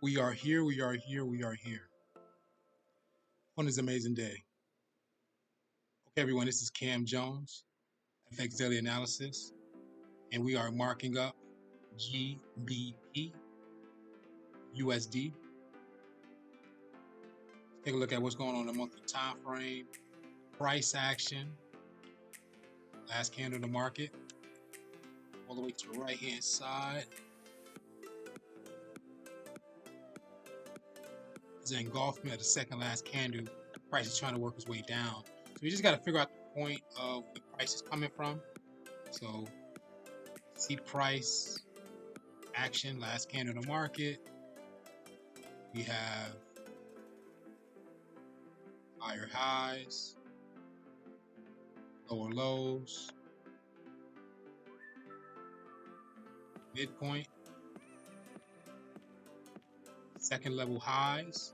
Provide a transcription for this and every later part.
We are here, we are here, we are here on this amazing day. Okay, everyone, this is Cam Jones, FX Daily Analysis, and we are marking up GBP, USD. Take a look at what's going on in the monthly time frame, price action, last candle in the market, all the way to the right-hand side. It's an engulfment of the second last candle. The price is trying to work its way down. So we just got to figure out the point of where the price is coming from. So see price action, last candle in the market. We have higher highs, lower lows, midpoint, second level highs,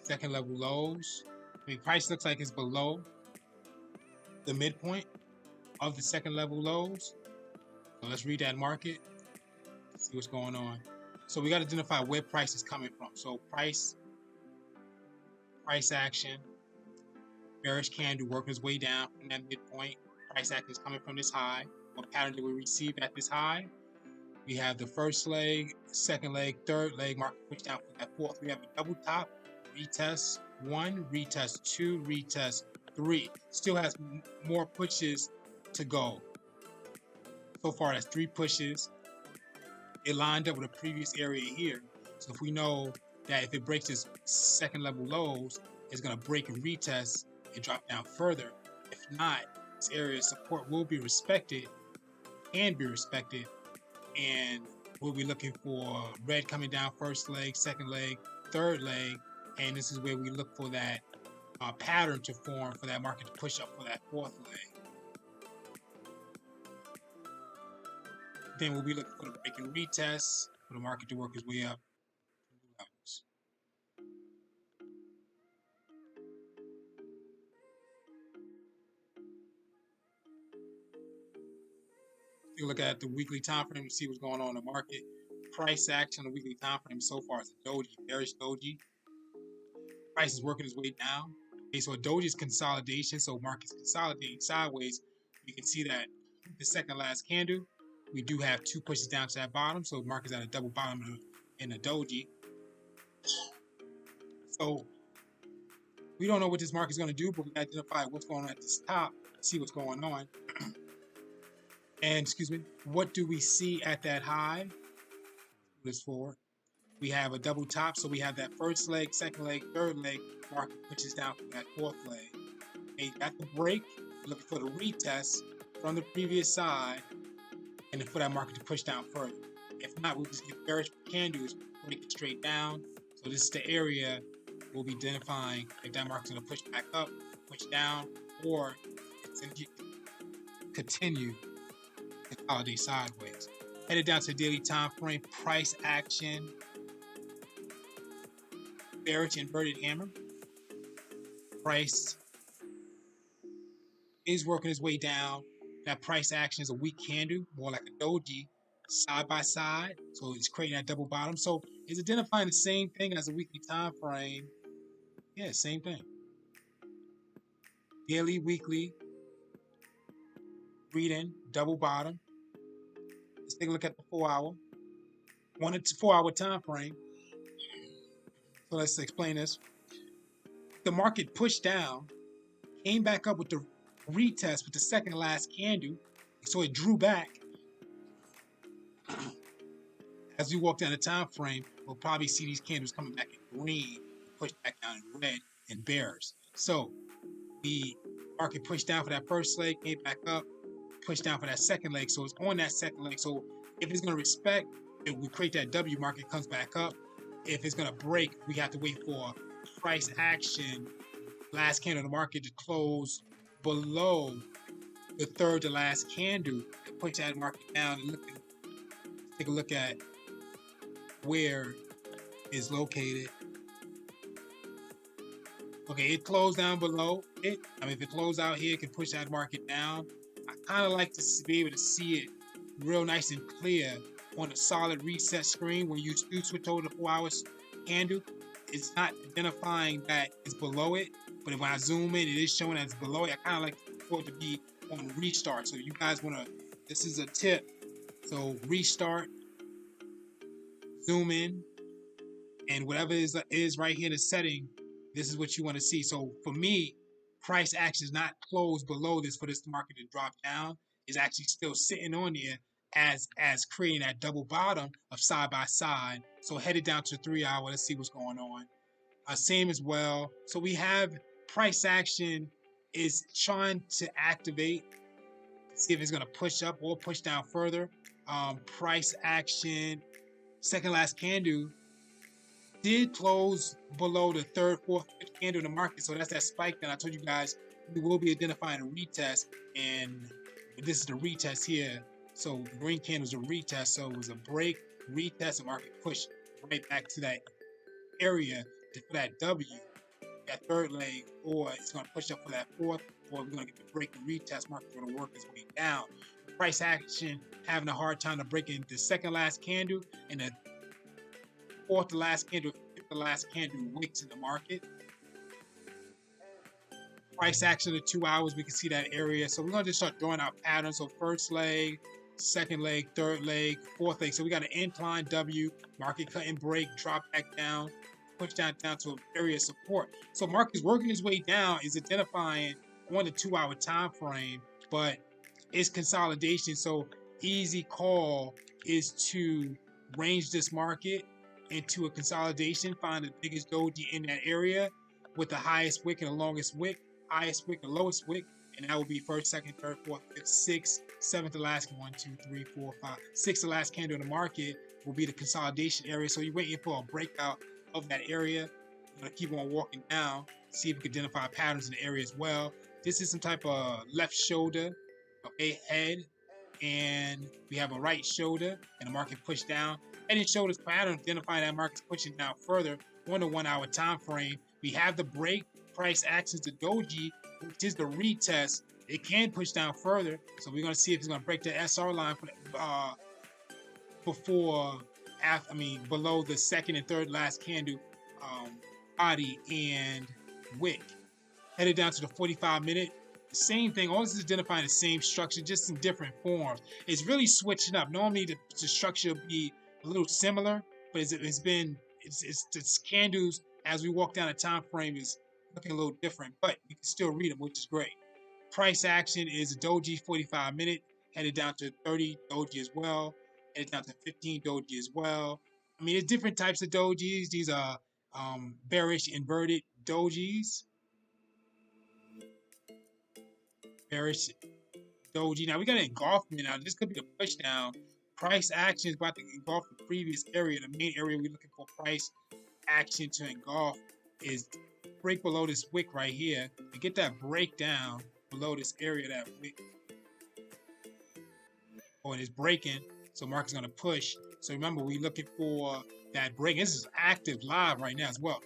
second level lows. I mean, price looks like it's below the midpoint of the second level lows. So let's read that market, see what's going on. So we got to identify where price is coming from. So price action, bearish candle working its way down from that midpoint. Price action is coming from this high. What pattern did we receive at this high? We have the first leg, second leg, third leg, market push down for that fourth. We have a double top, retest 1, retest 2, retest 3. Still has more pushes to go. So far, that's 3 pushes. It lined up with a previous area here. So if we know that if it breaks this second level lows, it's going to break and retest and drop down further. If not, this area of support will be respected, can be respected, and we'll be looking for red coming down first leg, second leg, third leg, and this is where we look for that pattern to form for that market to push up for that fourth leg. Then we'll be looking for the break and retest for the market to work its way up to new levels. Take a look at the weekly time frame to see what's going on in the market. Price action on the weekly time frame so far is a doji, bearish doji. Price is working its way down. Okay, so a doji is consolidation, so market's consolidating sideways. You can see that the second last candle, we do have 2 pushes down to that bottom, so market's at a double bottom in the doji. So we don't know what this market's going to do, but we identify what's going on at this top, see what's going on. And what do we see at that high? This forward. We have a double top, so we have that first leg, second leg, third leg, market pushes down from that fourth leg. Okay, got the break, looking for the retest from the previous side, and then for that market to push down further. If not, we'll just get bearish candles, break it straight down. So this is the area we'll be identifying if that market's going to push back up, push down, or continue to consolidate sideways. Headed down to the daily time frame, price action, bearish inverted hammer. Price is working its way down. That price action is a weak candle, more like a doji, side by side. So it's creating that double bottom. So it's identifying the same thing as a weekly time frame. Yeah, same thing. Daily, weekly, reading, double bottom. Let's take a look at the 4-hour. 1 to 4-hour time frame. So let's explain this. The market pushed down, came back up with the retest with the second last candle. So it drew back. As we walk down the time frame, we'll probably see these candles coming back in green, push back down in red and bears. So the market pushed down for that first leg, came back up, pushed down for that second leg. So it's on that second leg. So if it's going to respect, if we create that W, market comes back up. If it's going to break, we have to wait for price action, last candle in the market to close below the third to last candle to push that market down and take a look at where it's located. Okay, it closed down below it. I mean, if it closed out here, it can push that market down. I kind of like to be able to see it real nice and clear on a solid reset screen. When you do switch over to 4 hours candle, it's not identifying that it's below it, but when I zoom in, it is showing that it's below it. I kind of like for it to be on restart. So you guys want to, this is a tip. So restart, zoom in, and whatever is right here, the setting, this is what you want to see. So for me, price action is not closed below this for this market to drop down. Is actually still sitting on there as creating that double bottom of side by side. So headed down to 3 hour. Let's see what's going on. Same as well. So we have price action is trying to activate, see if it's going to push up or push down further. Price action, second last candle did close below the third, fourth, fifth candle in the market. So that's that spike that I told you guys we will be identifying a retest. And this is the retest here. So the green candle was a retest. So it was a break, retest, and market push right back to that area for that W, that third leg, or it's going to push up for that fourth, or we're going to get the break and retest. Market's going to work its way down. Price action having a hard time to break in the second last candle and the fourth to last candle, fifth to last candle wicks in the market. Price action of 2 hours, we can see that area. So we're going to just start drawing out patterns. So first leg, second leg, third leg, fourth leg. So we got an incline W, market cut and break, drop back down, push down to an area of support. So market's working its way down, is identifying on the 2 hour time frame, but it's consolidation. So easy call is to range this market into a consolidation, find the biggest doji in that area with the highest wick and the longest wick, highest wick and lowest wick, and that will be first, second, third, fourth, fifth, sixth, seventh to last, 1, 2, 3, 4, 5, sixth to last candle in the market will be the consolidation area. So you're waiting for a breakout of that area. You're gonna keep on walking down, see if we can identify patterns in the area as well. This is some type of left shoulder, okay, head, and we have a right shoulder and the market pushed down. Head and shoulders pattern identifying that market's pushing down further on the 1 hour time frame. We have the break, price actions to doji, which is the retest. It can push down further, so we're going to see if it's going to break the SR line before, after, below the second and third last candle body and wick. Headed down to the 45-minute. Same thing. All this is identifying the same structure, just in different forms. It's really switching up. Normally, the structure will be a little similar, but it's candles as we walk down the time frame is looking a little different, but you can still read them, which is great. Price action is a doji 45-minute, headed down to 30 doji as well, headed down to 15 doji as well. There's different types of dojis. These are bearish inverted dojis. Bearish doji. Now we got an engulfment. Now this could be the push down. Price action is about to engulf the previous area. The main area we're looking for price action to engulf is break below this wick right here. To get that breakdown below this area, that wick. Oh, and it's breaking. So market's gonna push. So remember, we're looking for that break. This is active live right now as well.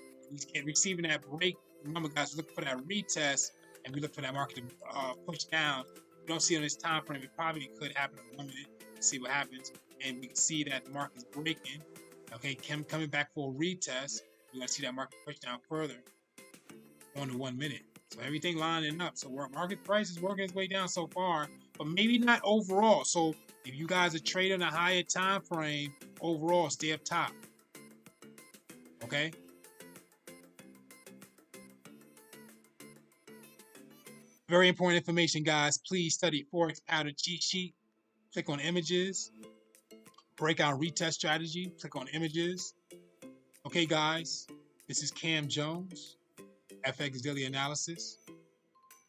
We're receiving that break. Remember, guys, look for that retest, and we look for that market to push down. We don't see it on this time frame. It probably could happen in 1 minute. See what happens, and we can see that the market is breaking. Okay, coming back for a retest. We're gonna see that market push down further on the 1 minute. So everything lining up. So market price is working its way down so far, but maybe not overall. So if you guys are trading a higher time frame, overall, stay up top. Okay. Very important information, guys. Please study Forex pattern cheat sheet. Click on images. Breakout retest strategy. Click on images. Okay, guys. This is Cam Jones, FX Daily Analysis.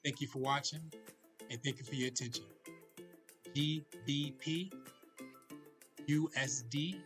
Thank you for watching, and thank you for your attention. GBP, USD,